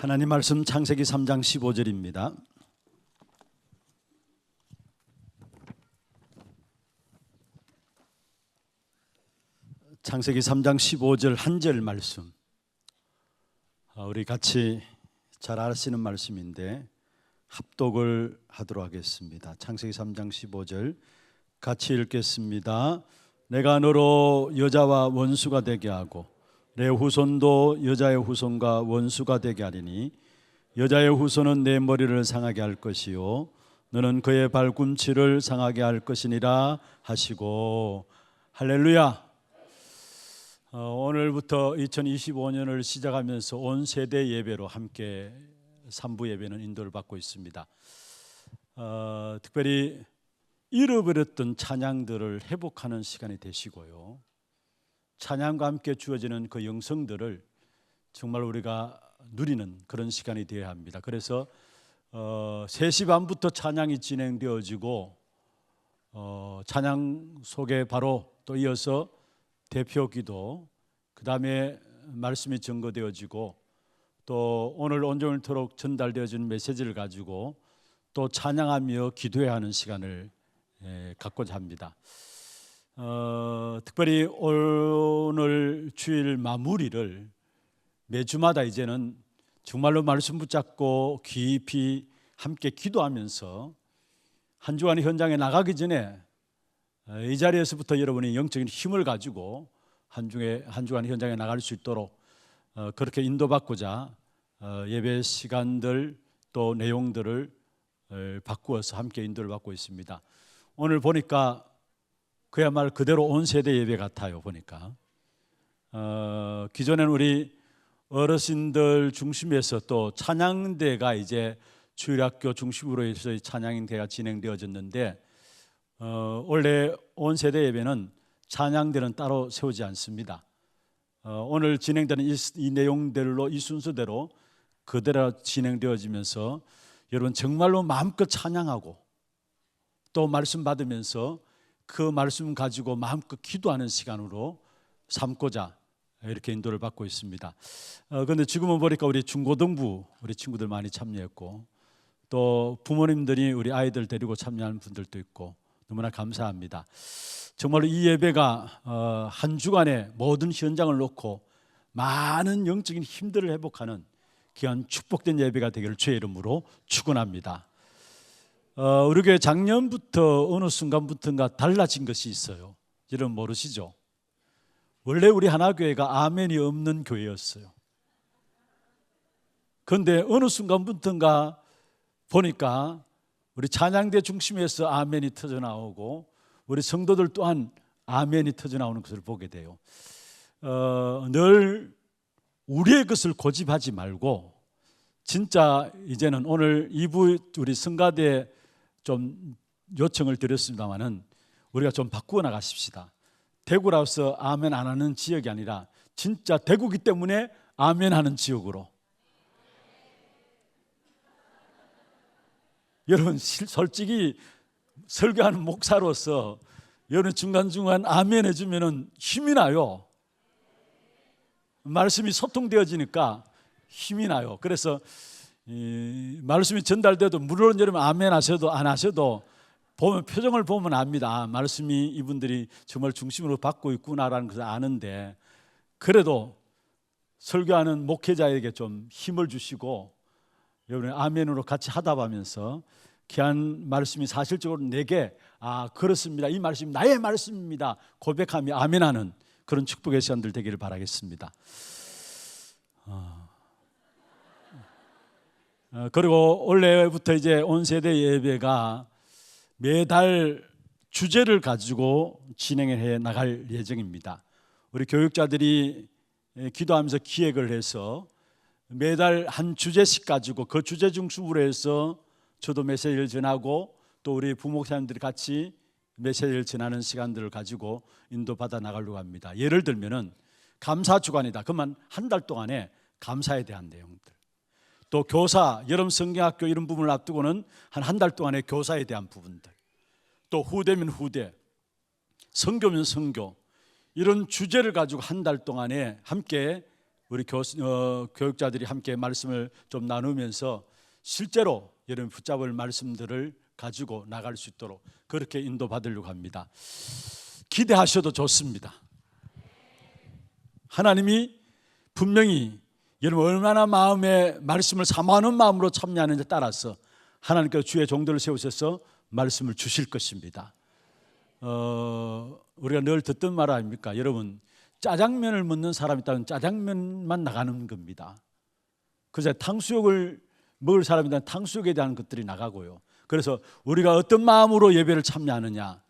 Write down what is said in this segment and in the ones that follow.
하나님 말씀 창세기 3장 15절입니다. 창세기 3장 15절 한 절 말씀, 우리 같이 잘 아시는 말씀인데 합독을 하도록 하겠습니다. 창세기 3장 15절 같이 읽겠습니다. 내가 너로 여자와 원수가 되게 하고 내 후손도 여자의 후손과 원수가 되게 하리니 여자의 후손은 내 머리를 상하게 할 것이요 너는 그의 발꿈치를 상하게 할 것이니라 하시고. 할렐루야. 오늘부터 2025년을 시작하면서 온 세대 예배로 함께 3부 예배는 인도를 받고 있습니다. 특별히 잃어버렸던 찬양들을 회복하는 시간이 되시고요, 찬양과 함께 주어지는 그 영성들을 정말 우리가 누리는 그런 시간이 되어야 합니다. 그래서 3시 반부터 찬양이 진행되어지고 찬양 속에 바로 또 이어서 대표 기도, 그 다음에 말씀이 증거되어지고 또 오늘 온종일토록 전달되어진 메시지를 가지고 또 찬양하며 기도해야 하는 시간을 갖고자 합니다. 특별히 오늘 주일 마무리를 매주마다 이제는 정말로 말씀 붙잡고 깊이 함께 기도하면서 한 주간의 현장에 나가기 전에 이 자리에서부터 여러분이 영적인 힘을 가지고 한 주간 현장에 나갈 수 있도록 그렇게 인도받고자 예배 시간들 또 내용들을 바꾸어서 함께 인도를 받고 있습니다. 오늘 보니까 그야말로 그대로 온 세대 예배 같아요. 보니까 기존에는 우리 어르신들 중심에서 또 찬양대가 이제 주일학교 중심으로 해서 찬양대가 진행되어졌는데 원래 온 세대 예배는 찬양대는 따로 세우지 않습니다. 오늘 진행되는 이 내용들로 이 순서대로 그대로 진행되어지면서 여러분 정말로 마음껏 찬양하고 또 말씀 받으면서 그 말씀 가지고 마음껏 기도하는 시간으로 삼고자 이렇게 인도를 받고 있습니다. 그런데 지금은 보니까 우리 중고등부 우리 친구들 많이 참여했고 또 부모님들이 우리 아이들 데리고 참여하는 분들도 있고 너무나 감사합니다. 정말로 이 예배가 한 주간의 모든 현장을 놓고 많은 영적인 힘들을 회복하는 귀한 축복된 예배가 되기를 주의 이름으로 축원합니다. 우리 교회 작년부터 어느 순간부터인가 달라진 것이 있어요. 여러분 모르시죠? 원래 우리 하나교회가 아멘이 없는 교회였어요. 그런데 어느 순간부터인가 보니까 우리 찬양대 중심에서 아멘이 터져나오고 우리 성도들 또한 아멘이 터져나오는 것을 보게 돼요. 늘 우리의 것을 고집하지 말고 진짜 이제는 오늘 2부 우리 성가대 좀 요청을 드렸습니다마는 우리가 좀 바꾸어 나가십시다. 대구라서 아멘 안 하는 지역이 아니라 진짜 대구기 때문에 아멘 하는 지역으로. 여러분 솔직히 설교하는 목사로서 여러분 중간중간 아멘 해주면 힘이 나요. 말씀이 소통되어지니까 힘이 나요. 그래서 말씀이 전달돼도 물론 여러분 아멘 하셔도 안 하셔도 보면 표정을 보면 압니다. 말씀이 이분들이 정말 중심으로 받고 있구나라는 것을 아는데 그래도 설교하는 목회자에게 좀 힘을 주시고 여러분 아멘으로 같이 하다 보면서 귀한 말씀이 사실적으로 내게 그렇습니다. 이 말씀이 나의 말씀입니다. 고백하며 아멘하는 그런 축복의 시간들 되기를 바라겠습니다. 그리고 올해부터 이제 온 세대 예배가 매달 주제를 가지고 진행해 나갈 예정입니다. 우리 교육자들이 기도하면서 기획을 해서 매달 한 주제씩 가지고 그 주제 중심으로 해서 저도 메시지를 전하고 또 우리 부목사님들이 같이 메시지를 전하는 시간들을 가지고 인도받아 나가려고 합니다. 예를 들면은 감사 주간이다. 그러면 한 달 동안에 감사에 대한 내용들, 또 교사, 여름 성경학교 이런 부분을 앞두고는 한 달 동안에 교사에 대한 부분들, 또 후대면 후대, 선교면 선교, 이런 주제를 가지고 한 달 동안에 함께 우리 교육자들이 함께 말씀을 좀 나누면서 실제로 여러분 붙잡을 말씀들을 가지고 나갈 수 있도록 그렇게 인도받으려고 합니다. 기대하셔도 좋습니다. 하나님이 분명히 여러분 얼마나 마음에 말씀을 사모하는 마음으로 참여하는지에 따라서 하나님께서 주의 종들을 세우셔서 말씀을 주실 것입니다. 우리가 늘 듣던 말 아닙니까? 여러분, 짜장면을 먹는 사람이 있다면 짜장면만 나가는 겁니다. 그래서 탕수육을 먹을 사람이 있다면 탕수육에 대한 것들이 나가고요. 그래서 우리가 어떤 마음으로 예배를 참여하느냐,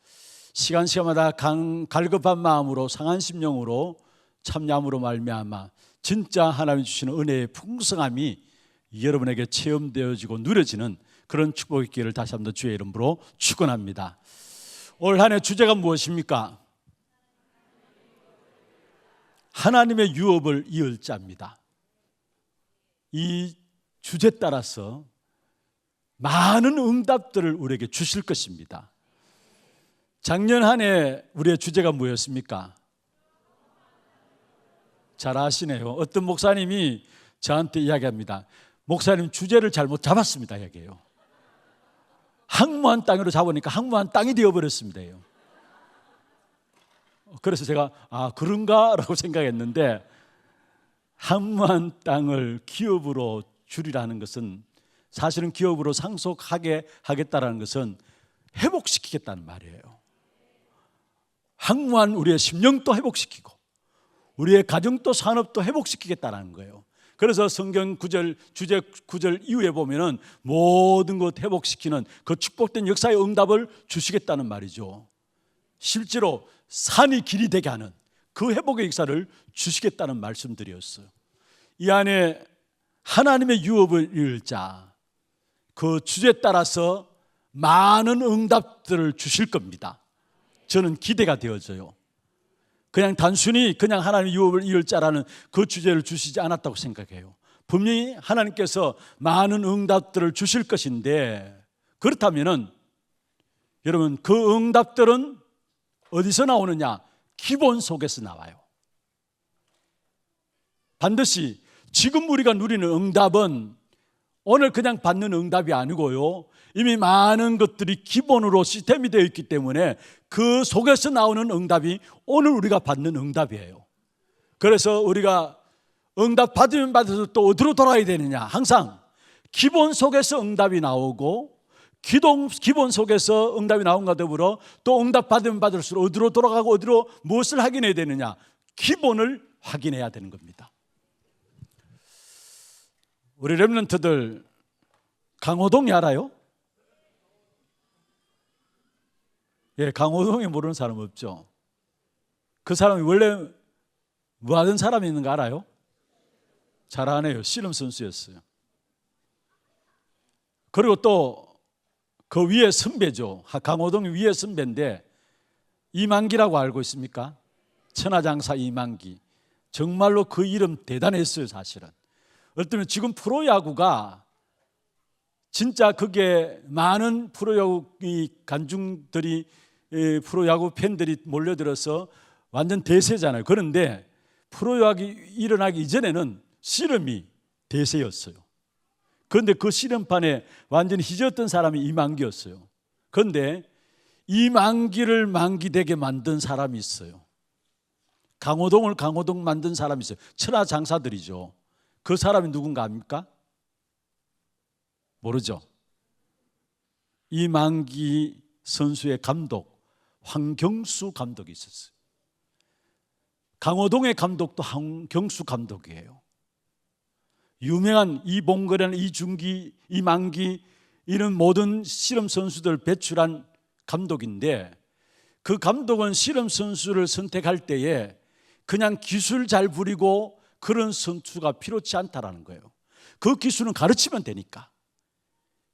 시간마다 갈급한 마음으로 상한 심령으로 참여함으로 말미암아 진짜 하나님이 주시는 은혜의 풍성함이 여러분에게 체험되어지고 누려지는 그런 축복의 기회를 다시 한번 주의 이름으로 축원합니다. 올 한 해 주제가 무엇입니까? 하나님의 유업을 이을 자입니다. 이 주제에 따라서 많은 응답들을 우리에게 주실 것입니다. 작년 한 해 우리의 주제가 뭐였습니까? 잘 아시네요. 어떤 목사님이 저한테 이야기합니다. 목사님 주제를 잘못 잡았습니다 이야기해요. 항무한 땅으로 잡으니까 항무한 땅이 되어버렸습니다. 그래서 제가 그런가? 라고 생각했는데 항무한 땅을 기업으로 줄이라는 것은 사실은 기업으로 상속하게 하겠다는 것은 회복시키겠다는 말이에요. 항무한 우리의 심령도 회복시키고 우리의 가정도 산업도 회복시키겠다는 거예요. 그래서 성경 주제 9절 이후에 보면은 모든 것 회복시키는 그 축복된 역사의 응답을 주시겠다는 말이죠. 실제로 산이 길이 되게 하는 그 회복의 역사를 주시겠다는 말씀들이었어요. 이 안에 하나님의 유업을 이을 자, 그 주제에 따라서 많은 응답들을 주실 겁니다. 저는 기대가 되어져요. 그냥 단순히 그냥 하나님의 유업을 이을 자라는 그 주제를 주시지 않았다고 생각해요. 분명히 하나님께서 많은 응답들을 주실 것인데, 그렇다면은 여러분 그 응답들은 어디서 나오느냐? 기본 속에서 나와요. 반드시 지금 우리가 누리는 응답은 오늘 그냥 받는 응답이 아니고요, 이미 많은 것들이 기본으로 시스템이 되어 있기 때문에 그 속에서 나오는 응답이 오늘 우리가 받는 응답이에요. 그래서 우리가 응답 받으면 받아서 또 어디로 돌아야 되느냐? 항상 기본 속에서 응답이 나오고 기본 속에서 응답이 나온과 더불어 또 응답 받으면 받을수록 어디로 돌아가고 어디로 무엇을 확인해야 되느냐? 기본을 확인해야 되는 겁니다. 우리 렘넌트들 강호동이 알아요? 예, 강호동이 모르는 사람 없죠. 그 사람이 원래 뭐 하던 사람이 있는 거 알아요? 잘 아네요. 씨름 선수였어요. 그리고 또 그 위에 선배죠. 강호동 위에 선배인데 이만기라고 알고 있습니까? 천하장사 이만기. 정말로 그 이름 대단했어요. 사실은 어쩌면 지금 프로야구가 진짜 그게 많은 프로야구 관중들이, 프로야구 팬들이 몰려들어서 완전 대세잖아요. 그런데 프로야구 일어나기 이전에는 씨름이 대세였어요. 그런데 그 씨름판에 완전히 희재였던 사람이 이만기였어요. 그런데 이만기를 만기되게 만든 사람이 있어요. 강호동을 강호동 만든 사람이 있어요. 천하장사들이죠. 그 사람이 누군가 압니까? 모르죠. 이만기 선수의 감독 황경수 감독이 있었어요. 강호동의 감독도 황경수 감독이에요. 유명한 이봉거라는 이중기, 이만기 이런 모든 씨름 선수들 배출한 감독인데, 그 감독은 씨름 선수를 선택할 때에 그냥 기술 잘 부리고 그런 선수가 필요치 않다라는 거예요. 그 기술은 가르치면 되니까.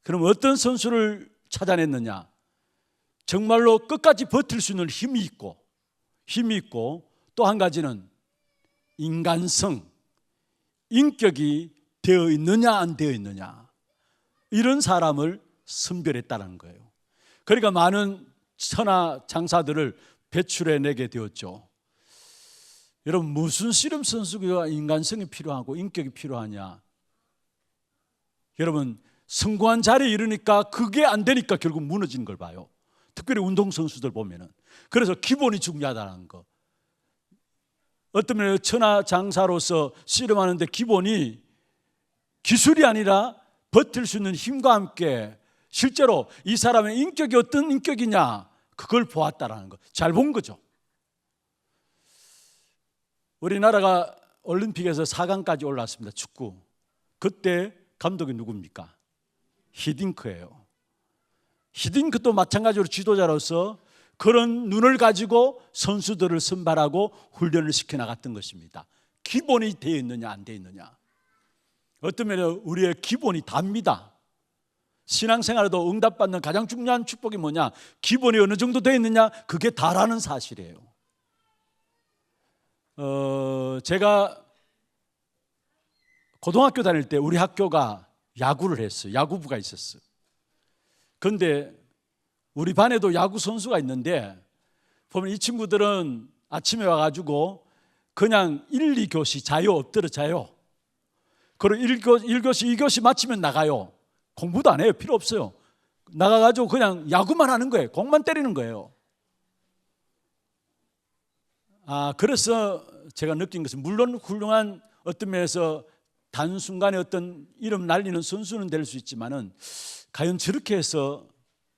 그럼 어떤 선수를 찾아냈느냐? 정말로 끝까지 버틸 수 있는 힘이 있고 또 한 가지는 인간성, 인격이 되어 있느냐 안 되어 있느냐, 이런 사람을 선별했다는 거예요. 그러니까 많은 천하 장사들을 배출해내게 되었죠. 여러분, 무슨 씨름 선수가 인간성이 필요하고 인격이 필요하냐? 여러분, 성공한 자리에 이르니까 그게 안 되니까 결국 무너지는 걸 봐요. 특별히 운동선수들 보면은. 그래서 기본이 중요하다는 거. 어떤 면에 천하장사로서 씨름하는데 기본이 기술이 아니라 버틸 수 있는 힘과 함께 실제로 이 사람의 인격이 어떤 인격이냐, 그걸 보았다라는 거. 잘 본 거죠. 우리나라가 올림픽에서 4강까지 올라왔습니다. 축구. 그때 감독이 누굽니까? 히딩크예요. 히딩크도 마찬가지로 지도자로서 그런 눈을 가지고 선수들을 선발하고 훈련을 시켜나갔던 것입니다. 기본이 되어 있느냐 안 되어 있느냐. 어떤 면에 우리의 기본이 답니다. 신앙생활에도 응답받는 가장 중요한 축복이 뭐냐? 기본이 어느 정도 되어 있느냐? 그게 다라는 사실이에요. 제가 고등학교 다닐 때 우리 학교가 야구를 했어요. 야구부가 있었어요. 그런데 우리 반에도 야구 선수가 있는데 보면 이 친구들은 아침에 와가지고 그냥 1, 2교시 자요. 엎드려 자요. 그리고 1교시, 2교시 마치면 나가요. 공부도 안 해요. 필요 없어요. 나가가지고 그냥 야구만 하는 거예요. 공만 때리는 거예요. 그래서 제가 느낀 것은, 물론 훌륭한 어떤 면에서 단순간에 어떤 이름 날리는 선수는 될 수 있지만은 과연 저렇게 해서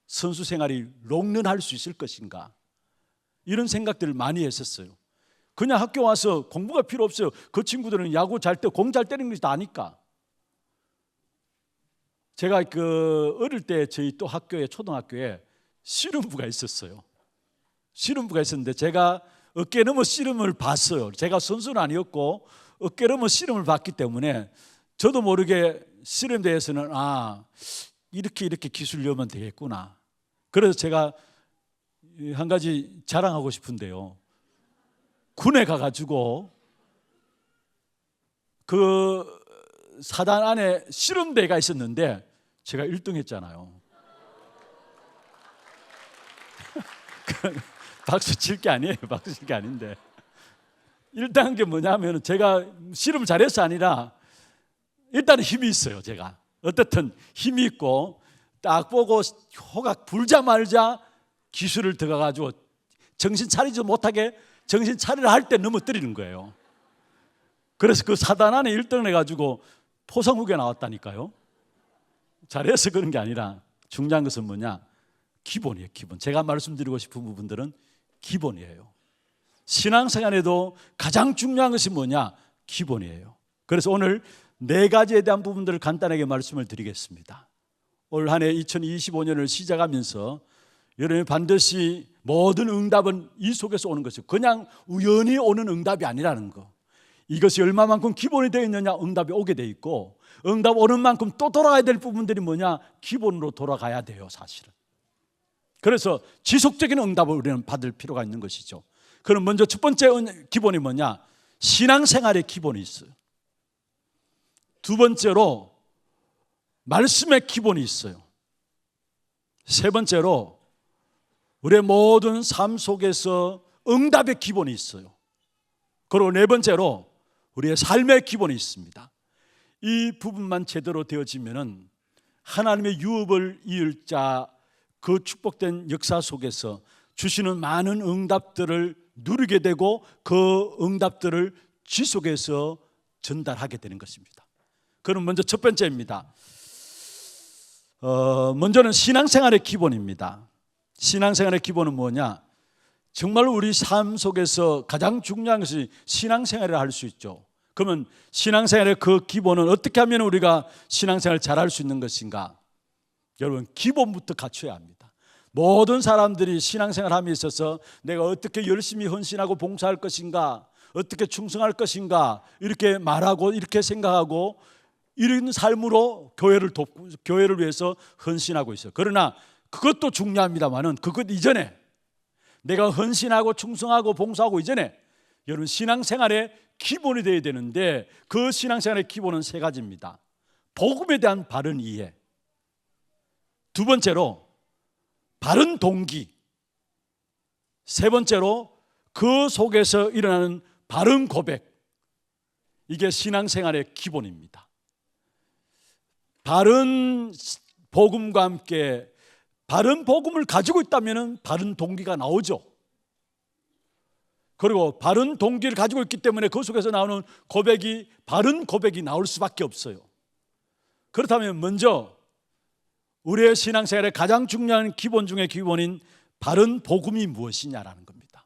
선수 생활이 롱런할 수 있을 것인가, 이런 생각들을 많이 했었어요. 그냥 학교 와서 공부가 필요 없어요. 그 친구들은 야구 잘 때 공 잘 때리는 것이 다 아니까. 제가 어릴 때 저희 또 학교에, 초등학교에 씨름부가 있었어요. 씨름부가 있었는데 제가 어깨 넘어 씨름을 봤어요. 제가 선수는 아니었고 어깨 넘어 씨름을 봤기 때문에 저도 모르게 씨름대에서는 이렇게 기술려면 되겠구나. 그래서 제가 한 가지 자랑하고 싶은데요. 군에 가가지고 그 사단 안에 씨름대가 있었는데 제가 1등 했잖아요. 박수 칠 게 아니에요. 박수 칠 게 아닌데. 1등 한 게 뭐냐면 제가 씨름을 잘해서 아니라 일단은 힘이 있어요. 제가 어떻든 힘이 있고 딱 보고 호각 불자마자 기술을 들어가가지고 정신 차리지 못하게 정신 차리라 할 때 넘어뜨리는 거예요. 그래서 그 사단 안에 1등을 해가지고 포상후게 나왔다니까요. 잘해서 그런 게 아니라 중요한 것은 뭐냐? 기본이에요. 기본. 제가 말씀드리고 싶은 부분들은 기본이에요. 신앙생활에도 가장 중요한 것이 뭐냐? 기본이에요. 그래서 오늘 4가지에 대한 부분들을 간단하게 말씀을 드리겠습니다. 올 한 해 2025년을 시작하면서 여러분이 반드시 모든 응답은 이 속에서 오는 것이고 그냥 우연히 오는 응답이 아니라는 거. 이것이 얼마만큼 기본이 되어 있느냐, 응답이 오게 되어 있고, 응답 오는 만큼 또 돌아가야 될 부분들이 뭐냐, 기본으로 돌아가야 돼요. 사실은. 그래서 지속적인 응답을 우리는 받을 필요가 있는 것이죠. 그럼 먼저 첫 번째 기본이 뭐냐? 신앙생활의 기본이 있어요. 두 번째로 말씀의 기본이 있어요. 세 번째로 우리의 모든 삶 속에서 응답의 기본이 있어요. 그리고 네 번째로 우리의 삶의 기본이 있습니다. 이 부분만 제대로 되어지면은 하나님의 유업을 이을 자, 그 축복된 역사 속에서 주시는 많은 응답들을 누리게 되고 그 응답들을 지속해서 전달하게 되는 것입니다. 그럼 먼저 첫 번째입니다. 먼저는 신앙생활의 기본입니다. 신앙생활의 기본은 뭐냐? 정말 우리 삶 속에서 가장 중요한 것이 신앙생활을 할 수 있죠. 그러면 신앙생활의 그 기본은 어떻게 하면 우리가 신앙생활을 잘할 수 있는 것인가? 여러분, 기본부터 갖춰야 합니다. 모든 사람들이 신앙생활 함에 있어서 내가 어떻게 열심히 헌신하고 봉사할 것인가, 어떻게 충성할 것인가 이렇게 말하고 이렇게 생각하고 이런 삶으로 교회를 돕고 교회를 위해서 헌신하고 있어요. 그러나 그것도 중요합니다만은 그것 이전에, 내가 헌신하고 충성하고 봉사하고 이전에 여러분 신앙생활의 기본이 되어야 되는데, 그 신앙생활의 기본은 3가지입니다. 복음에 대한 바른 이해, 두 번째로 바른 동기, 세 번째로 그 속에서 일어나는 바른 고백, 이게 신앙생활의 기본입니다. 바른 복음과 함께 바른 복음을 가지고 있다면 바른 동기가 나오죠. 그리고 바른 동기를 가지고 있기 때문에 그 속에서 나오는 고백이 바른 고백이 나올 수밖에 없어요. 그렇다면 먼저 우리의 신앙생활의 가장 중요한 기본 중의 기본인 바른 복음이 무엇이냐라는 겁니다.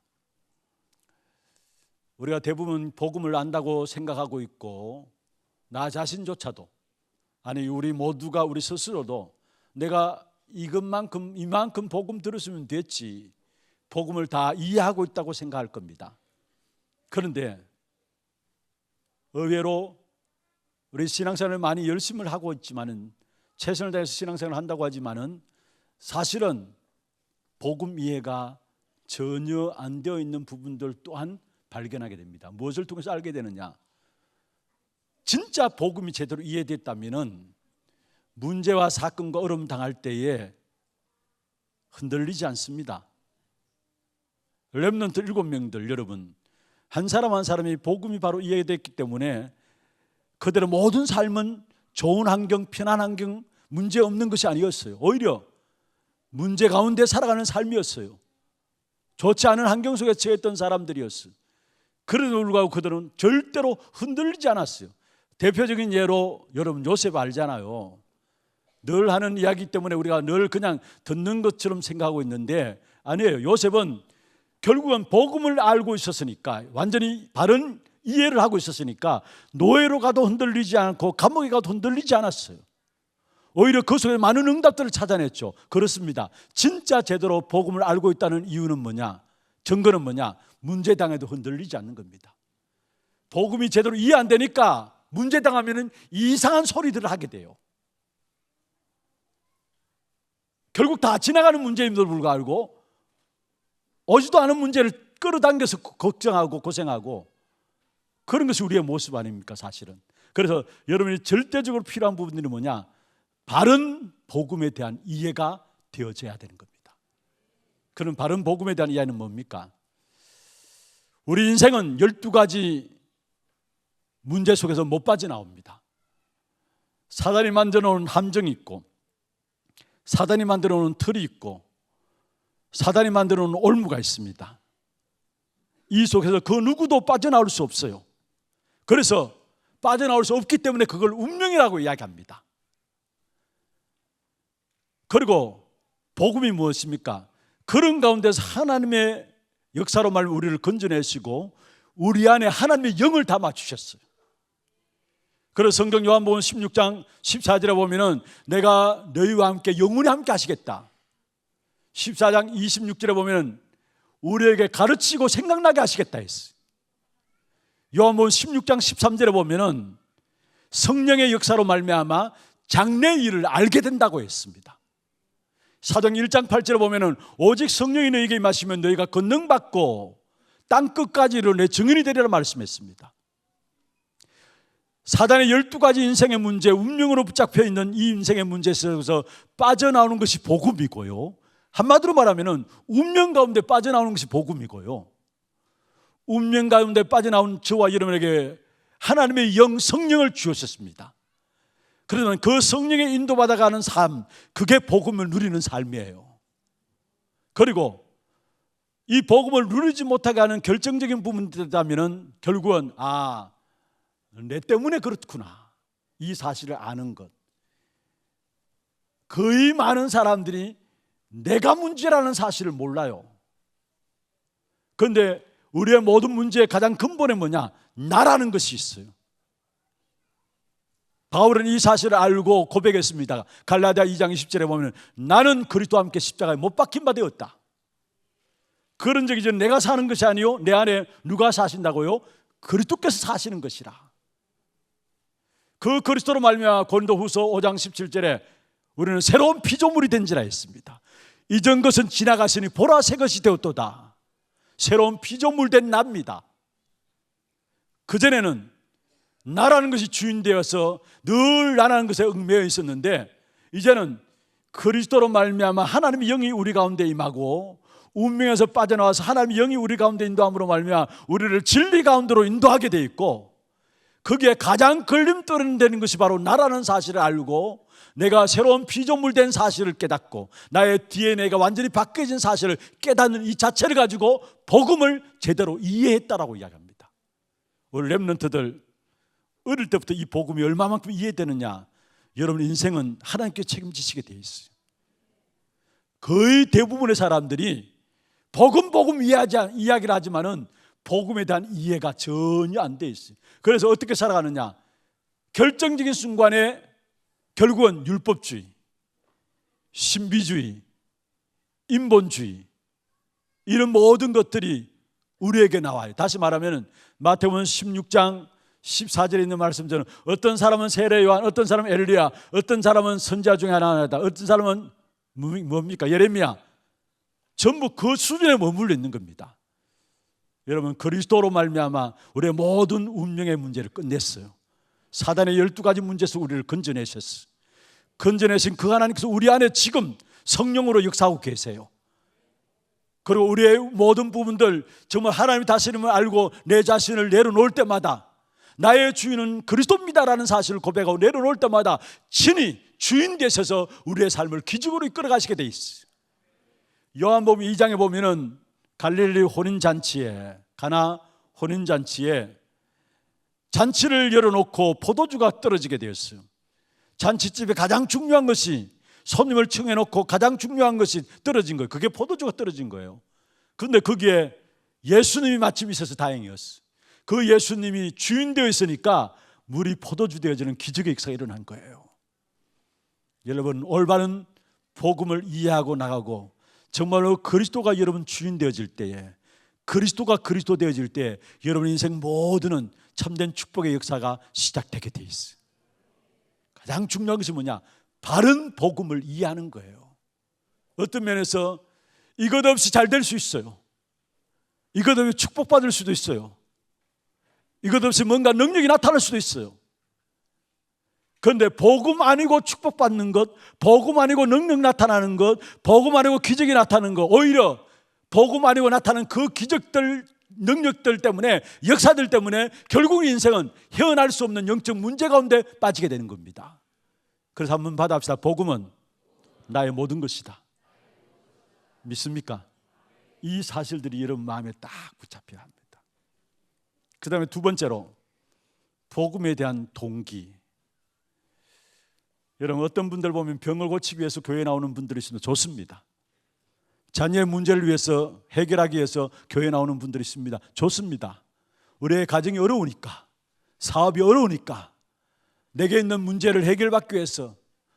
우리가 대부분 복음을 안다고 생각하고 있고, 나 자신조차도, 아니 우리 모두가 우리 스스로도 내가 이만큼 복음 들었으면 됐지, 복음을 다 이해하고 있다고 생각할 겁니다. 그런데 의외로 우리 신앙생활을 많이 열심히 하고 있지만은, 최선을 다해서 신앙생활을 한다고 하지만은 사실은 복음 이해가 전혀 안 되어 있는 부분들 또한 발견하게 됩니다. 무엇을 통해서 알게 되느냐? 진짜 복음이 제대로 이해됐다면은 문제와 사건과 어려움 당할 때에 흔들리지 않습니다. 렘넌트 7명들, 여러분, 한 사람 한 사람이 복음이 바로 이해됐기 때문에 그들의 모든 삶은 좋은 환경, 편한 환경, 문제 없는 것이 아니었어요. 오히려 문제 가운데 살아가는 삶이었어요. 좋지 않은 환경 속에 처했던 사람들이었어요. 그럼에도 불구하고 그들은 절대로 흔들리지 않았어요. 대표적인 예로 여러분 요셉 알잖아요. 늘 하는 이야기 때문에 우리가 늘 그냥 듣는 것처럼 생각하고 있는데 아니에요. 요셉은 결국은 복음을 알고 있었으니까, 완전히 바른 이해를 하고 있었으니까 노예로 가도 흔들리지 않고 감옥에 가도 흔들리지 않았어요. 오히려 그 속에 많은 응답들을 찾아냈죠. 그렇습니다. 진짜 제대로 복음을 알고 있다는 이유는 뭐냐? 증거는 뭐냐? 문제당해도 흔들리지 않는 겁니다. 복음이 제대로 이해 안 되니까 문제당하면 이상한 소리들을 하게 돼요. 결국 다 지나가는 문제임에도 불구하고 오지도 않은 문제를 끌어당겨서 걱정하고 고생하고, 그런 것이 우리의 모습 아닙니까 사실은. 그래서 여러분이 절대적으로 필요한 부분들이 뭐냐? 바른 복음에 대한 이해가 되어져야 되는 겁니다. 그런 바른 복음에 대한 이해는 뭡니까? 우리 인생은 12가지 문제 속에서 못 빠져나옵니다. 사단이 만들어 놓은 함정이 있고, 사단이 만들어 놓은 틀이 있고, 사단이 만들어 놓은 올무가 있습니다. 이 속에서 그 누구도 빠져나올 수 없어요. 그래서 빠져나올 수 없기 때문에 그걸 운명이라고 이야기합니다. 그리고 복음이 무엇입니까? 그런 가운데서 하나님의 역사로 말하면 우리를 건져내시고 우리 안에 하나님의 영을 담아 주셨어요. 그래서 성경 요한복음 16장 14절에 보면은 내가 너희와 함께 영원히 함께 하시겠다. 14장 26절에 보면은 우리에게 가르치고 생각나게 하시겠다 했어요. 요한복음 16장 13절에 보면은 성령의 역사로 말미암아 장래의 일을 알게 된다고 했습니다. 사도행 1장 8절에 보면은 오직 성령이 너희에게 임하시면 너희가 권능받고 땅 끝까지 이르러 내 증인이 되리라 말씀했습니다. 사단의 12가지 인생의 문제, 운명으로 붙잡혀 있는 이 인생의 문제 속에서 빠져나오는 것이 복음이고요. 한마디로 말하면 운명 가운데 빠져나오는 것이 복음이고요. 운명 가운데 빠져나온 저와 여러분에게 하나님의 영, 성령을 주셨습니다. 그러면 그 성령의 인도받아가는 삶, 그게 복음을 누리는 삶이에요. 그리고 이 복음을 누리지 못하게 하는 결정적인 부분이 있다면 결국은 내 때문에 그렇구나, 이 사실을 아는 것. 거의 많은 사람들이 내가 문제라는 사실을 몰라요. 그런데 우리의 모든 문제의 가장 근본에 뭐냐? 나라는 것이 있어요. 바울은 이 사실을 알고 고백했습니다. 갈라디아 2장 20절에 보면 나는 그리스도와 함께 십자가에 못 박힌 바 되었다. 그런 적이 이제 내가 사는 것이 아니요 내 안에 누가 사신다고요? 그리스도께서 사시는 것이라. 그 그리스도로 말미암아 고린도후서 5장 17절에 우리는 새로운 피조물이 된지라 했습니다. 이전 것은 지나갔으니 보라 새 것이 되었도다. 새로운 피조물 된 납니다. 그전에는 나라는 것이 주인 되어서 늘 나라는 것에 얽매여 있었는데 이제는 그리스도로 말미암아 하나님의 영이 우리 가운데 임하고 운명에서 빠져나와서 하나님의 영이 우리 가운데 인도함으로 말미암아 우리를 진리 가운데로 인도하게 돼 있고, 거기에 가장 걸림돌이 되는 것이 바로 나라는 사실을 알고 내가 새로운 피조물 된 사실을 깨닫고 나의 DNA가 완전히 바뀌어진 사실을 깨닫는 이 자체를 가지고 복음을 제대로 이해했다라고 이야기합니다. 우리 렘넌트들 어릴 때부터 이 복음이 얼마만큼 이해되느냐, 여러분 인생은 하나님께 책임지시게 돼 있어요. 거의 대부분의 사람들이 복음 이야기를 하지만은 복음에 대한 이해가 전혀 안 돼 있어요. 그래서 어떻게 살아가느냐, 결정적인 순간에 결국은 율법주의, 신비주의, 인본주의, 이런 모든 것들이 우리에게 나와요. 다시 말하면 마태복음 16장 14절에 있는 말씀처럼 어떤 사람은 세례 요한, 어떤 사람은 엘리야, 어떤 사람은 선지자 중에 하나다, 어떤 사람은 뭡니까? 예레미야. 전부 그 수준에 머물러 있는 겁니다. 여러분, 그리스도로 말미암아 우리의 모든 운명의 문제를 끝냈어요. 사단의 12가지 문제에서 우리를 건져내셨어요. 건져내신 그 하나님께서 우리 안에 지금 성령으로 역사하고 계세요. 그리고 우리의 모든 부분들 정말 하나님의 다스림을 알고 내 자신을 내려놓을 때마다 나의 주인은 그리스도입니다라는 사실을 고백하고 내려놓을 때마다 친히 주인 되셔서 우리의 삶을 기적으로 이끌어 가시게 돼 있어요. 요한복음 2장에 보면은 갈릴리 혼인잔치에, 가나 혼인잔치에 잔치를 열어놓고 포도주가 떨어지게 되었어요. 잔치집에 가장 중요한 것이, 손님을 청해놓고 가장 중요한 것이 떨어진 거예요. 그게 포도주가 떨어진 거예요. 그런데 거기에 예수님이 마침 있어서 다행이었어요. 그 예수님이 주인 되어 있으니까 물이 포도주 되어지는 기적의 역사가 일어난 거예요. 여러분, 올바른 복음을 이해하고 나가고 정말로 그리스도가 여러분 주인 되어질 때에, 그리스도가 그리스도 되어질 때 여러분 인생 모두는 참된 축복의 역사가 시작되게 돼 있어요. 가장 중요한 것이 뭐냐? 바른 복음을 이해하는 거예요. 어떤 면에서 이것 없이 잘 될 수 있어요. 이것 없이 축복받을 수도 있어요. 이것 없이 뭔가 능력이 나타날 수도 있어요. 그런데 복음 아니고 축복받는 것, 복음 아니고 능력 나타나는 것, 복음 아니고 기적이 나타나는 것, 오히려 복음 아니고 나타나는 그 기적들, 능력들 때문에, 역사들 때문에 결국 인생은 헤어날 수 없는 영적 문제 가운데 빠지게 되는 겁니다. 그래서 한번 받아봅시다. 복음은 나의 모든 것이다. 믿습니까? 이 사실들이 여러분 마음에 딱 붙잡혀야 합니다. 그 다음에 두 번째로 복음에 대한 동기. 여러분, 어떤 분들 보면 병을 고치기 위해서 교회에 나오는 분들이 있습니다. 좋습니다. 자녀의 문제를 위해서 해결하기 위해서 교회에 나오는 분들이 있습니다. 좋습니다. 우리의 가정이 어려우니까, 사업이 어려우니까, 내게 있는 문제를 해결받기 위해서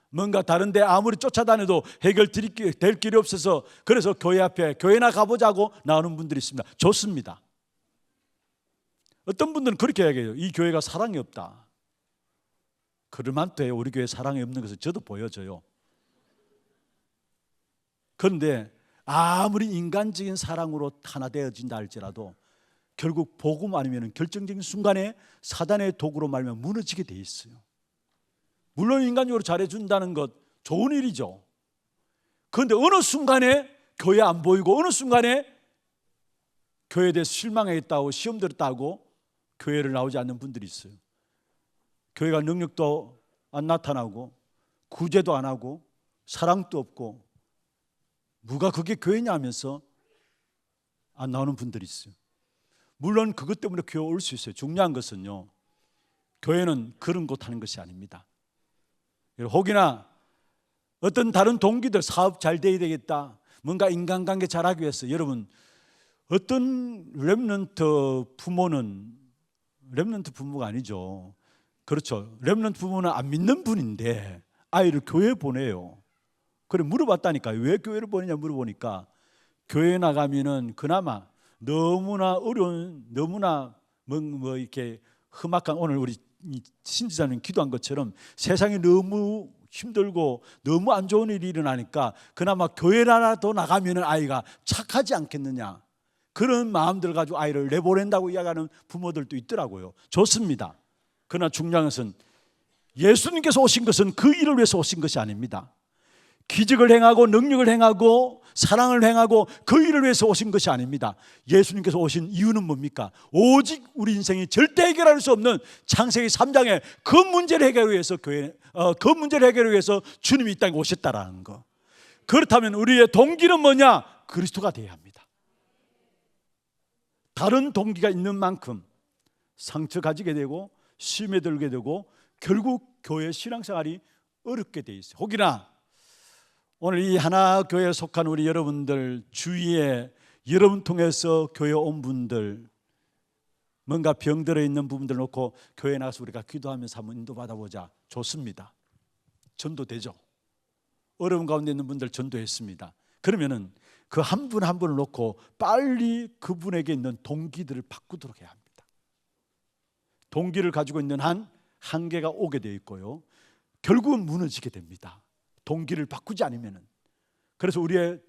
뭔가 다른 데 아무리 쫓아다녀도 해결될 길이 없어서 그래서 교회 앞에 교회나 가보자고 나오는 분들이 있습니다. 좋습니다. 어떤 분들은 그렇게 이야기해요. 이 교회가 사랑이 없다. 그럴만도 해요. 우리 교회 사랑이 없는 것을 저도 보여져요. 그런데 아무리 인간적인 사랑으로 하나 되어진다 할지라도 결국 복음 아니면 결정적인 순간에 사단의 도구로 말면 무너지게 돼 있어요. 물론 인간적으로 잘해준다는 것 좋은 일이죠. 그런데 어느 순간에 교회 안 보이고 어느 순간에 교회에 대해서 실망했다고 시험 들었다고 교회를 나오지 않는 분들이 있어요. 교회가 능력도 안 나타나고 구제도 안 하고 사랑도 없고 누가 그게 교회냐 하면서 안 나오는 분들이 있어요. 물론 그것 때문에 교회 올 수 있어요. 중요한 것은요, 교회는 그런 곳 하는 것이 아닙니다. 혹이나 어떤 다른 동기들, 사업 잘 돼야 되겠다, 뭔가 인간관계 잘하기 위해서, 여러분 어떤 렘넌트 부모가 아니죠. 그렇죠. 렘넌트 부모는 안 믿는 분인데 아이를 교회에 보내요. 그래 물어봤다니까요. 왜 교회를 보내냐 물어보니까 교회에 나가면은 그나마 너무나 어려운, 너무나 뭐 이렇게 험악한, 오늘 우리 신지자님 기도한 것처럼 세상이 너무 힘들고 너무 안 좋은 일이 일어나니까 그나마 교회라도 나가면은 아이가 착하지 않겠느냐, 그런 마음들 가지고 아이를 내보낸다고 이야기하는 부모들도 있더라고요. 좋습니다. 그러나 중요한 것은 예수님께서 오신 것은 그 일을 위해서 오신 것이 아닙니다. 기적을 행하고 능력을 행하고 사랑을 행하고 그 일을 위해서 오신 것이 아닙니다. 예수님께서 오신 이유는 뭡니까? 오직 우리 인생이 절대 해결할 수 없는 창세기 3장의 그 문제를 해결하기 위해서 그 문제를 해결하기 위해서 주님이 이 땅에 오셨다라는 거. 그렇다면 우리의 동기는 뭐냐? 그리스도가 되어야 합니다. 다른 동기가 있는 만큼 상처 가지게 되고 시험에 들게 되고 결국 교회 신앙생활이 어렵게 돼 있어요. 혹이나 오늘 이 하나교회에 속한 우리 여러분들 주위에 여러분 통해서 교회 온 분들 뭔가 병들어 있는 부분들 놓고 교회에 나가서 우리가 기도하면서 한번 인도받아보자. 좋습니다. 전도되죠. 어려운 가운데 있는 분들 전도했습니다. 그러면은 그 한 분 한 분을 놓고 빨리 그분에게 있는 동기들을 바꾸도록 해야 합니다. 동기를 가지고 있는 한 한계가 오게 되어 있고요. 결국은 무너지게 됩니다. 동기를 바꾸지 않으면은. 그래서 우리의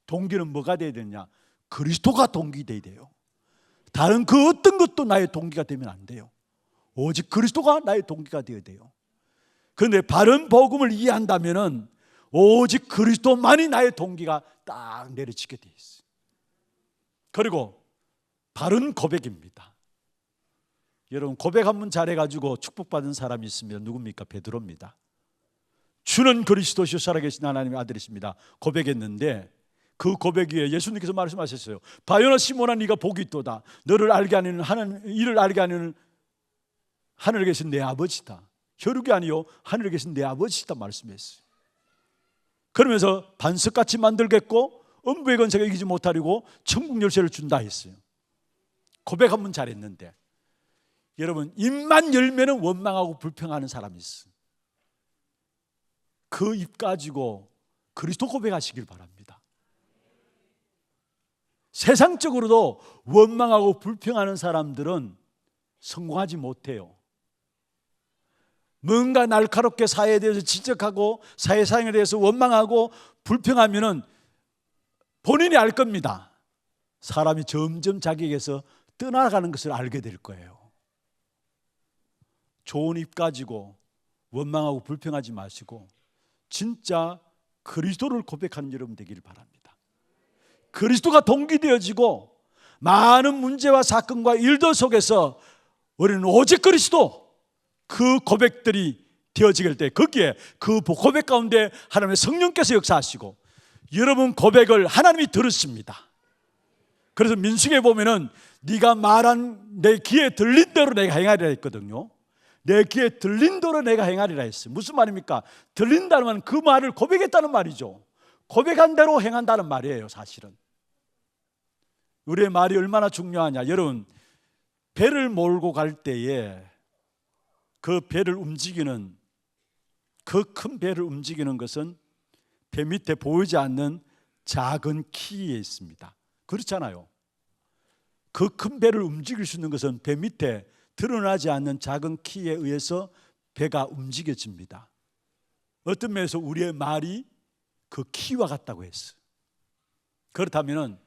동기는 뭐가 되어야 되느냐? 그리스도가 동기 되어야 돼요. 다른 그 어떤 것도 나의 동기가 되면 안 돼요. 오직 그리스도가 나의 동기가 되어야 돼요. 그런데 바른 복음을 이해한다면은 오직 그리스도만이 나의 동기가 딱 내려지게 돼 있어요. 그리고 바른 고백입니다. 여러분 고백 한번 잘해가지고 축복받은 사람이 있습니다. 누굽니까? 베드로입니다. 주는 그리스도시요 살아계신 하나님의 아들이십니다. 고백했는데 그 고백 위에 예수님께서 말씀하셨어요. 바요나 시몬아 네가 복이 있도다. 너를 알게 하는 이를 알게 하는 하늘에 계신 내 아버지다. 혈육이 아니요 하늘에 계신 내 아버지다 말씀했어요. 그러면서 반석같이 만들겠고 음부의 권세가 이기지 못하리고 천국 열쇠를 준다 했어요. 고백 한번 잘했는데 여러분 입만 열면은 원망하고 불평하는 사람이 있어요. 그 입 가지고 그리스도 고백하시길 바랍니다. 세상적으로도 원망하고 불평하는 사람들은 성공하지 못해요. 뭔가 날카롭게 사회에 대해서 지적하고 사회상에 대해서 원망하고 불평하면은 본인이 알 겁니다. 사람이 점점 자기에게서 떠나가는 것을 알게 될 거예요. 좋은 입 가지고 원망하고 불평하지 마시고 진짜 그리스도를 고백하는 여러분 되기를 바랍니다. 그리스도가 동기되어지고 많은 문제와 사건과 일들 속에서 우리는 오직 그리스도 그 고백들이 되어지게 될 때 거기에 그 고백 가운데 하나님의 성령께서 역사하시고 여러분 고백을 하나님이 들으십니다. 그래서 민수기에 보면은 네가 말한 내 귀에 들린 대로 내가 행하리라 했거든요. 내 귀에 들린 대로 내가 행하리라 했어요. 무슨 말입니까? 들린다는 말은 그 말을 고백했다는 말이죠. 고백한 대로 행한다는 말이에요. 사실은 우리의 말이 얼마나 중요하냐. 여러분 배를 몰고 갈 때에 그 배를 움직이는 그 큰 배를 움직이는 것은 배 밑에 보이지 않는 작은 키에 있습니다. 그렇잖아요. 그 큰 배를 움직일 수 있는 것은 배 밑에 드러나지 않는 작은 키에 의해서 배가 움직여집니다. 어떤 면에서 우리의 말이 그 키와 같다고 했어요. 그렇다면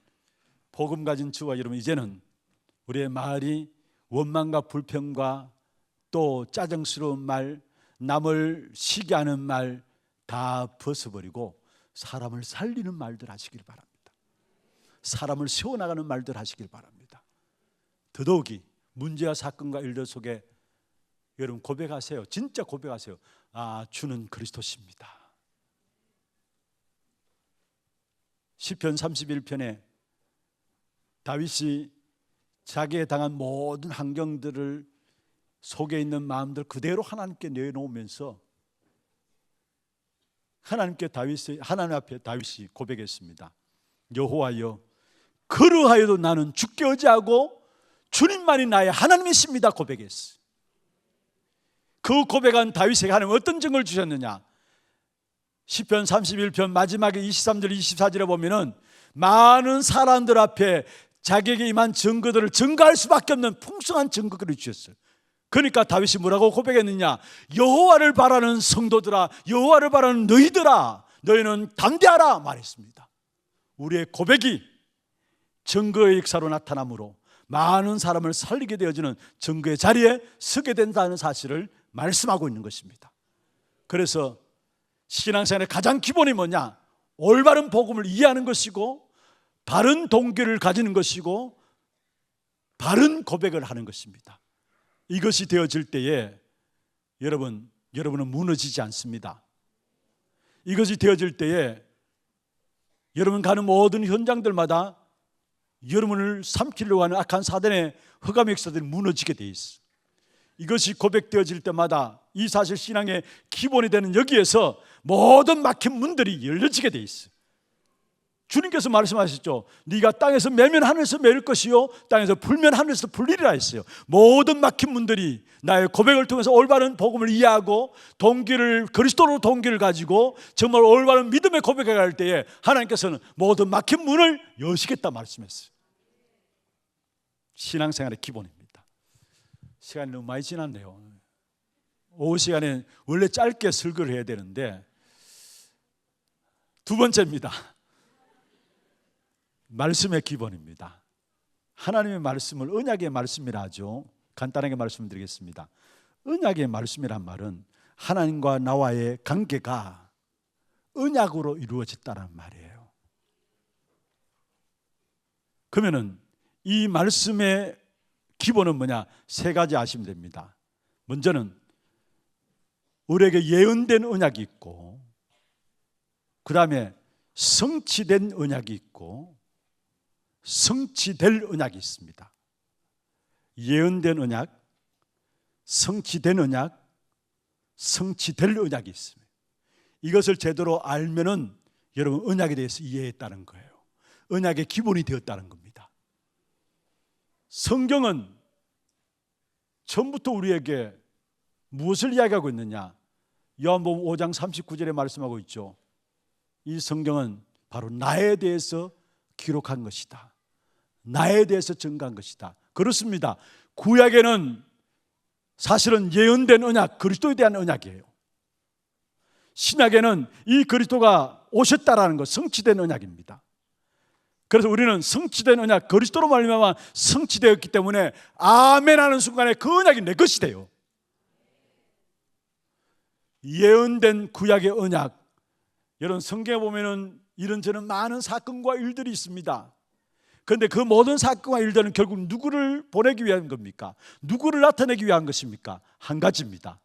복음 가진 저와 여러분 이제는 우리의 말이 원망과 불평과 또 짜증스러운 말, 남을 시기 하는 말 다 벗어버리고 사람을 살리는 말들 하시길 바랍니다. 사람을 세워나가는 말들 하시길 바랍니다. 더더욱이 문제와 사건과 일들 속에 여러분 고백하세요. 진짜 고백하세요. 아, 주는 그리스도십니다. 시편 31편에 다윗이 자기에 당한 모든 환경들을 속에 있는 마음들 그대로 하나님께 내놓으면서 하나님 앞에 다윗이 고백했습니다. 여호와여 그러하여도 나는 주께 의지하고 주님만이 나의 하나님이십니다 고백했어요. 그 고백한 다윗에게 하나님 어떤 증거를 주셨느냐. 시편 31편 마지막에 23절 24절에 보면은 많은 사람들 앞에 자기에게 임한 증거들을 증거할 수밖에 없는 풍성한 증거들을 주셨어요. 그러니까 다윗이 뭐라고 고백했느냐. 여호와를 바라는 성도들아, 여호와를 바라는 너희들아, 너희는 담대하라 말했습니다. 우리의 고백이 증거의 역사로 나타나므로 많은 사람을 살리게 되어지는 증거의 자리에 서게 된다는 사실을 말씀하고 있는 것입니다. 그래서 신앙생활의 가장 기본이 뭐냐? 올바른 복음을 이해하는 것이고, 바른 동기를 가지는 것이고, 바른 고백을 하는 것입니다. 이것이 되어질 때에 여러분은 무너지지 않습니다. 이것이 되어질 때에 여러분 가는 모든 현장들마다 여러분을 삼키려고 하는 악한 사단의 흑암의 역사들이 무너지게 돼 있어. 이것이 고백되어질 때마다 이 사실 신앙의 기본이 되는 여기에서 모든 막힌 문들이 열려지게 돼 있어. 주님께서 말씀하셨죠. 네가 땅에서 매면 하늘에서 매일 것이요 땅에서 풀면 하늘에서 풀리리라 했어요. 모든 막힌 문들이 나의 고백을 통해서 올바른 복음을 이해하고 그리스도로 동기를 가지고 정말 올바른 믿음의 고백을 할 때에 하나님께서는 모든 막힌 문을 여시겠다 말씀했어요. 신앙생활의 기본입니다. 시간이 너무 많이 지났네요. 오후 시간에 원래 짧게 설교를 해야 되는데, 두 번째입니다. 말씀의 기본입니다. 하나님의 말씀을 언약의 말씀이라 하죠. 간단하게 말씀드리겠습니다. 언약의 말씀이란 말은 하나님과 나와의 관계가 언약으로 이루어졌다는 말이에요. 그러면은 이 말씀의 기본은 뭐냐? 세 가지 아시면 됩니다. 먼저는 우리에게 예언된 언약이 있고, 그 다음에 성취된 언약이 있고, 성취될 언약이 있습니다. 예언된 언약, 성취된 언약, 성취될 언약이 있습니다. 이것을 제대로 알면은 여러분 언약에 대해서 이해했다는 거예요. 언약의 기본이 되었다는 겁니다. 성경은 처음부터 우리에게 무엇을 이야기하고 있느냐? 요한복음 5장 39절에 말씀하고 있죠. 이 성경은 바로 나에 대해서 기록한 것이다. 나에 대해서 증거한 것이다. 그렇습니다. 구약에는 사실은 예언된 언약, 그리스도에 대한 언약이에요. 신약에는 이 그리스도가 오셨다라는 것, 성취된 언약입니다. 그래서 우리는 성취된 언약, 그리스도로 말미암아 성취되었기 때문에 아멘 하는 순간에 그 언약이 내 것이 돼요. 예언된 구약의 언약, 여러분 성경에 보면은 이런저런 많은 사건과 일들이 있습니다. 그런데 그 모든 사건과 일들은 결국 누구를 보내기 위한 겁니까? 누구를 나타내기 위한 것입니까? 한 가지입니다.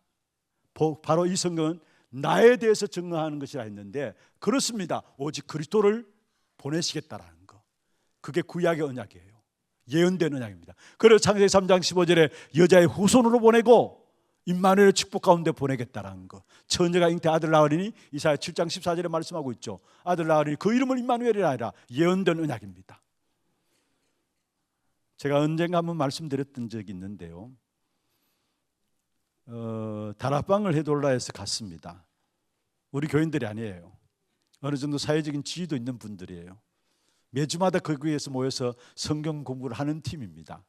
바로 이 성경은 나에 대해서 증거하는 것이라 했는데, 그렇습니다. 오직 그리스도를 보내시겠다라는 거, 그게 구약의 언약이에요. 예언된 언약입니다. 그래서 창세기 3장 15절에 여자의 후손으로 보내고 임마누엘의 축복 가운데 보내겠다라는 거, 처녀가 잉태 아들 낳으리니 이사야 7장 14절에 말씀하고 있죠. 아들 낳으리니 그 이름을 임마누엘이라 하라. 예언된 언약입니다. 제가 언젠가 한번 말씀드렸던 적이 있는데요, 다락방을 해달라 해서 갔습니다. 우리 교인들이 아니에요. 어느 정도 사회적인 지위도 있는 분들이에요. 매주마다 거기에서 모여서 성경 공부를 하는 팀입니다.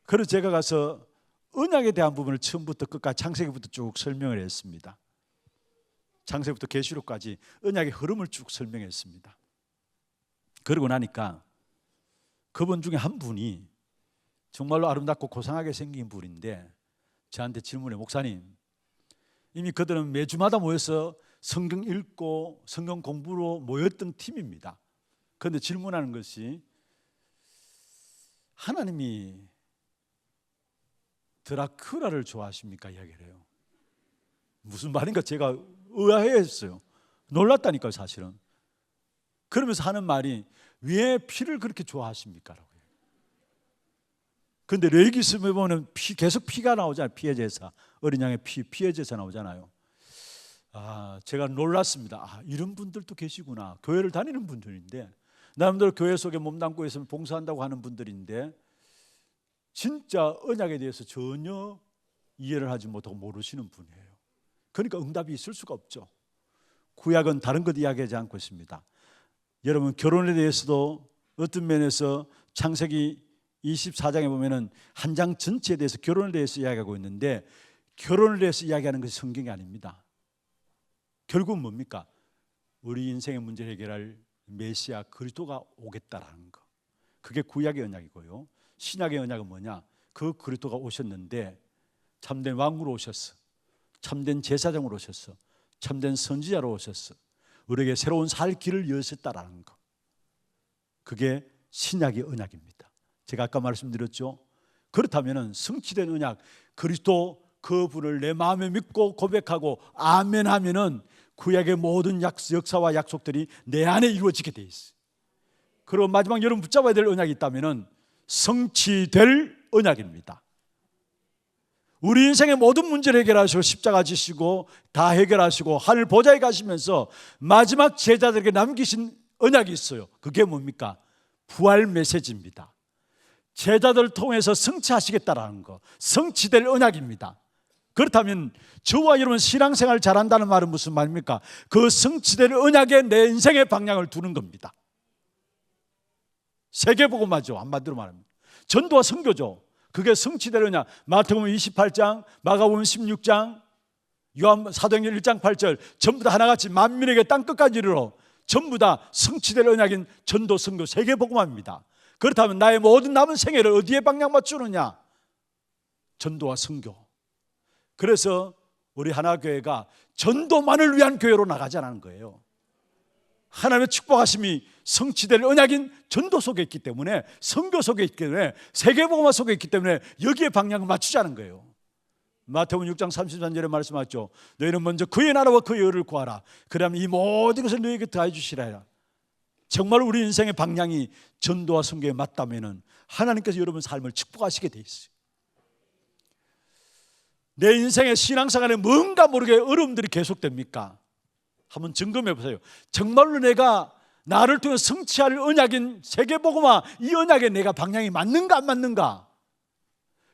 그래서 제가 가서 언약에 대한 부분을 처음부터 끝까지 창세기부터 쭉 설명을 했습니다. 창세기부터 계시록까지 언약의 흐름을 쭉 설명했습니다. 그러고 나니까 그분 중에 한 분이 정말로 아름답고 고상하게 생긴 분인데 저한테 질문해, 목사님, 이미 그들은 매주마다 모여서 성경 읽고 성경 공부로 모였던 팀입니다. 그런데 질문하는 것이, 하나님이 드라큘라를 좋아하십니까? 이야기를 해요. 무슨 말인가 제가 의아해했어요. 놀랐다니까요, 사실은. 그러면서 하는 말이, 왜 피를 그렇게 좋아하십니까? 라고. 그런데 레위기서에 보면 계속 피가 나오잖아요. 피의 제사, 어린 양의 피의 제사 나오잖아요. 제가 놀랐습니다. 이런 분들도 계시구나. 교회를 다니는 분들인데, 나름대로 교회 속에 몸담고 있으면 봉사한다고 하는 분들인데 진짜 언약에 대해서 전혀 이해를 하지 못하고 모르시는 분이에요. 그러니까 응답이 있을 수가 없죠. 구약은 다른 것 이야기하지 않고 있습니다. 여러분, 결혼에 대해서도 어떤 면에서 창세기 24장에 보면은 한 장 전체에 대해서 결혼에 대해서 이야기하고 있는데, 결혼에 대해서 이야기하는 것이 성경이 아닙니다. 결국은 뭡니까? 우리 인생의 문제를 해결할 메시아 그리스도가 오겠다라는 거, 그게 구약의 언약이고요. 신약의 언약은 뭐냐? 그 그리스도가 오셨는데 참된 왕으로 오셨어, 참된 제사장으로 오셨어, 참된 선지자로 오셔서 우리에게 새로운 살 길을 여셨다라는 것, 그게 신약의 언약입니다. 제가 아까 말씀드렸죠. 그렇다면 성취된 언약, 그리스도 그분을 내 마음에 믿고 고백하고 아멘 하면은 구약의 모든 역사와 약속들이 내 안에 이루어지게 돼 있어요. 그리고 마지막 여러분 붙잡아야 될 언약이 있다면 성취될 언약입니다. 우리 인생의 모든 문제를 해결하시고 십자가 지시고 다 해결하시고 하늘 보좌에 가시면서 마지막 제자들에게 남기신 언약이 있어요. 그게 뭡니까? 부활 메시지입니다. 제자들을 통해서 성취하시겠다라는 거, 성취될 언약입니다. 그렇다면 저와 여러분 신앙생활 잘한다는 말은 무슨 말입니까? 그 성취될 언약에 내 인생의 방향을 두는 겁니다. 세계복음화죠. 한마디로 말합니다. 전도와 선교죠. 그게 성취될 언약. 마태복음 28장, 마가복음 16장, 요한 사도행전 1장 8절 전부 다 하나같이 만민에게 땅끝까지 이르러 전부 다 성취될 언약인 전도, 선교, 세계복음화입니다. 그렇다면 나의 모든 남은 생애를 어디에 방향 맞추느냐? 전도와 선교. 그래서 우리 하나교회가 전도만을 위한 교회로 나가자는 거예요. 하나님의 축복하심이 성취될 언약인 전도 속에 있기 때문에, 선교 속에 있기 때문에, 세계복음화 속에 있기 때문에 여기에 방향을 맞추자는 거예요. 마태복음 6장 33절에 말씀하셨죠. 너희는 먼저 그의 나라와 그의 의를 구하라. 그러면 이 모든 것을 너희에게 더해 주시라. 정말 우리 인생의 방향이 전도와 선교에 맞다면 하나님께서 여러분 삶을 축복하시게 돼 있어요. 내 인생의 신앙생활에 뭔가 모르게 어려움들이 계속됩니까? 한번 점검해 보세요. 정말로 내가 나를 통해 성취할 언약인 세계복음화, 이 언약에 내가 방향이 맞는가 안 맞는가?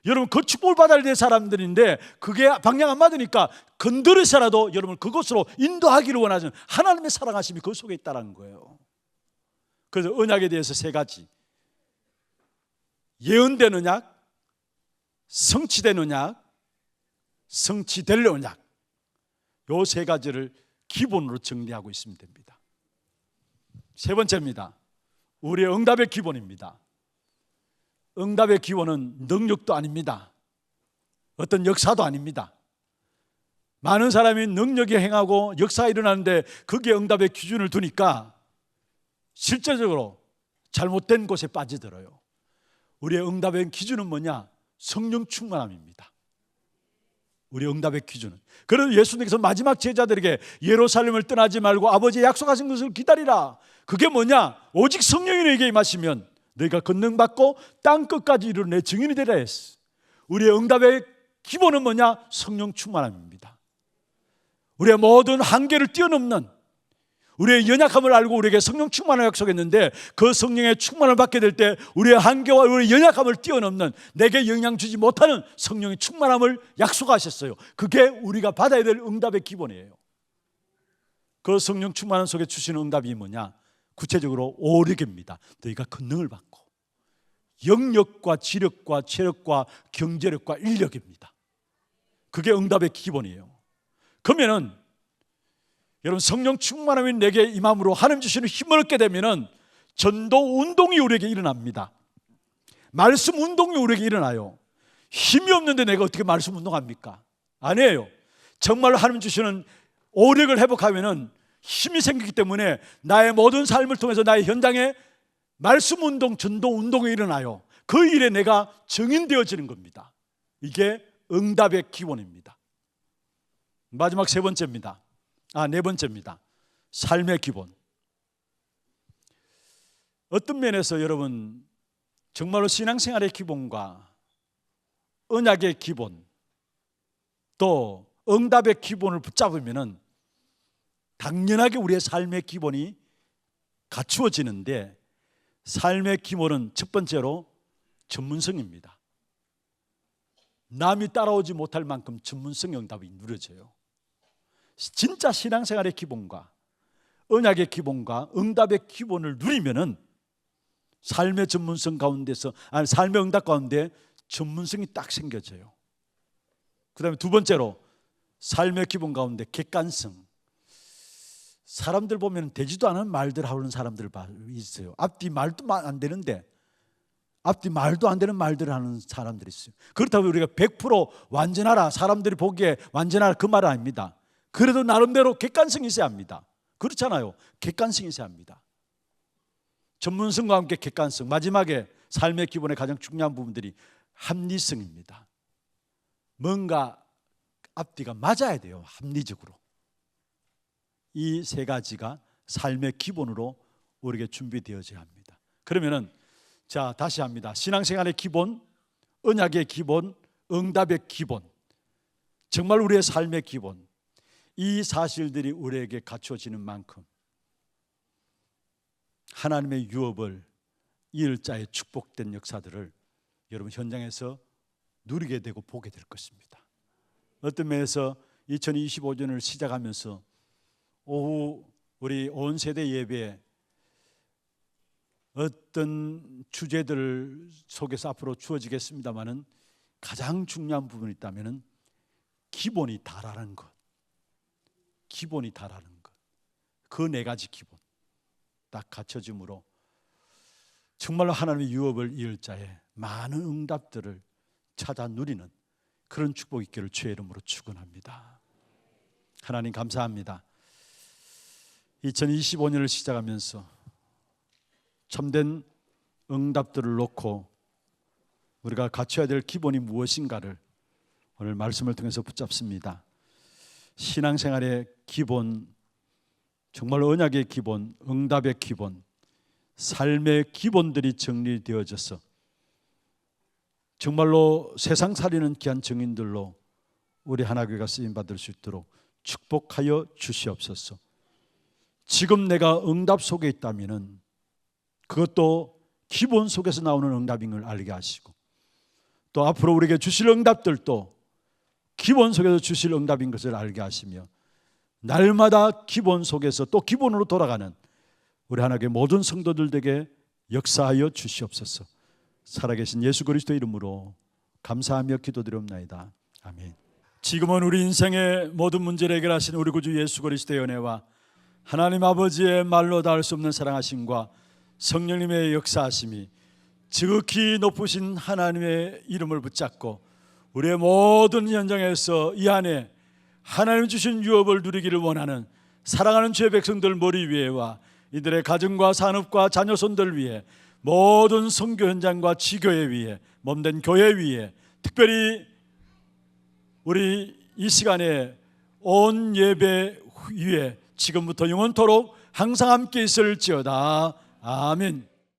여러분 그 축복을 받아야 될 사람들인데 그게 방향 안 맞으니까 건드려서라도 여러분 그곳으로 인도하기를 원하는 하나님의 사랑하심이 그 속에 있다는 거예요. 그래서 언약에 대해서 세 가지: 예언된 언약, 성취된 언약, 성취될 언약, 요 세 가지를 기본으로 정리하고 있으면 됩니다. 세 번째입니다. 우리의 응답의 기본입니다. 응답의 기본은 능력도 아닙니다. 어떤 역사도 아닙니다. 많은 사람이 능력이 행하고 역사가 일어나는데 그게 응답의 기준을 두니까 실제적으로 잘못된 곳에 빠지들어요. 우리의 응답의 기준은 뭐냐? 성령 충만함입니다. 우리의 응답의 기준은. 그래서 예수님께서 마지막 제자들에게 예루살렘을 떠나지 말고 아버지의 약속하신 것을 기다리라. 그게 뭐냐? 오직 성령이 너에게 임하시면 너희가 권능받고 땅끝까지 이르러 내 증인이 되라 했어. 우리의 응답의 기본은 뭐냐? 성령 충만함입니다. 우리의 모든 한계를 뛰어넘는, 우리의 연약함을 알고 우리에게 성령 충만을 약속했는데 그 성령의 충만을 받게 될 때 우리의 한계와 우리의 연약함을 뛰어넘는, 내게 영향 주지 못하는 성령의 충만함을 약속하셨어요. 그게 우리가 받아야 될 응답의 기본이에요. 그 성령 충만함 속에 주시는 응답이 뭐냐? 구체적으로 오력입니다. 너희가 권능을 받고 영력과 지력과 체력과 경제력과 인력입니다. 그게 응답의 기본이에요. 그러면은 여러분 성령 충만함이 내게 임함으로 하나님 주시는 힘을 얻게 되면은 전도 운동이 우리에게 일어납니다. 말씀 운동이 우리에게 일어나요. 힘이 없는데 내가 어떻게 말씀 운동합니까? 아니에요. 정말로 하나님 주시는 오력을 회복하면은 힘이 생기기 때문에 나의 모든 삶을 통해서 나의 현장에 말씀 운동, 전도 운동이 일어나요. 그 일에 내가 증인되어지는 겁니다. 이게 응답의 기본입니다. 마지막 네 번째입니다. 삶의 기본. 어떤 면에서 여러분 정말로 신앙생활의 기본과 언약의 기본, 또 응답의 기본을 붙잡으면은 당연하게 우리의 삶의 기본이 갖추어지는데, 삶의 기본은 첫 번째로 전문성입니다. 남이 따라오지 못할 만큼 전문성 응답이 누려져요. 진짜 신앙생활의 기본과 언약의 기본과 응답의 기본을 누리면은 삶의 전문성 가운데서, 삶의 응답 가운데 전문성이 딱 생겨져요. 그 다음에 두 번째로 삶의 기본 가운데 객관성. 사람들 보면 되지도 않은 말들 하는 사람들 있어요. 앞뒤 말도 안 되는데, 앞뒤 말도 안 되는 말들을 하는 사람들이 있어요. 그렇다고 우리가 100% 완전하라, 사람들이 보기에 완전하라, 그 말은 아닙니다. 그래도 나름대로 객관성이 있어야 합니다. 그렇잖아요. 객관성이 있어야 합니다. 전문성과 함께 객관성, 마지막에 삶의 기본의 가장 중요한 부분들이 합리성입니다. 뭔가 앞뒤가 맞아야 돼요. 합리적으로. 이 세 가지가 삶의 기본으로 우리에게 준비되어져야 합니다. 그러면은 자, 다시 합니다. 신앙생활의 기본, 언약의 기본, 응답의 기본, 정말 우리의 삶의 기본, 이 사실들이 우리에게 갖춰지는 만큼 하나님의 유업을, 일자의 축복된 역사들을 여러분 현장에서 누리게 되고 보게 될 것입니다. 어떤 면에서 2025년을 시작하면서 오후 우리 온 세대 예배에 어떤 주제들 속에서 앞으로 주어지겠습니다마는 가장 중요한 부분이 있다면 기본이 다라는 것, 기본이 다라는 것, 그 네 가지 기본 딱 갖춰짐으로 정말로 하나님의 유업을 이을 자에 많은 응답들을 찾아 누리는 그런 축복 있기를 주의 이름으로 축원합니다. 하나님 감사합니다. 2025년을 시작하면서 참된 응답들을 놓고 우리가 갖춰야 될 기본이 무엇인가를 오늘 말씀을 통해서 붙잡습니다. 신앙생활의 기본, 정말 언약의 기본, 응답의 기본, 삶의 기본들이 정리되어져서 정말로 세상 살리는 귀한 증인들로 우리 하나교회가 쓰임받을 수 있도록 축복하여 주시옵소서. 지금 내가 응답 속에 있다면 그것도 기본 속에서 나오는 응답인 걸 알게 하시고, 또 앞으로 우리에게 주실 응답들도 기본 속에서 주실 응답인 것을 알게 하시며, 날마다 기본 속에서 또 기본으로 돌아가는 우리 하나님의 모든 성도들에게 역사하여 주시옵소서. 살아계신 예수 그리스도의 이름으로 감사하며 기도드리옵나이다. 아멘. 지금은 우리 인생의 모든 문제를 해결하신 우리 구주 예수 그리스도의 은혜와 하나님 아버지의 말로 닿을 수 없는 사랑하심과 성령님의 역사하심이 지극히 높으신 하나님의 이름을 붙잡고 우리의 모든 현장에서 이 안에 하나님 주신 유업을 누리기를 원하는 사랑하는 주의 백성들 머리 위에와 이들의 가정과 산업과 자녀손들 위에, 모든 선교 현장과 지교회 위에, 몸된 교회 위에, 특별히 우리 이 시간에 온 예배 위에 지금부터 영원토록 항상 함께 있을지어다. 아멘.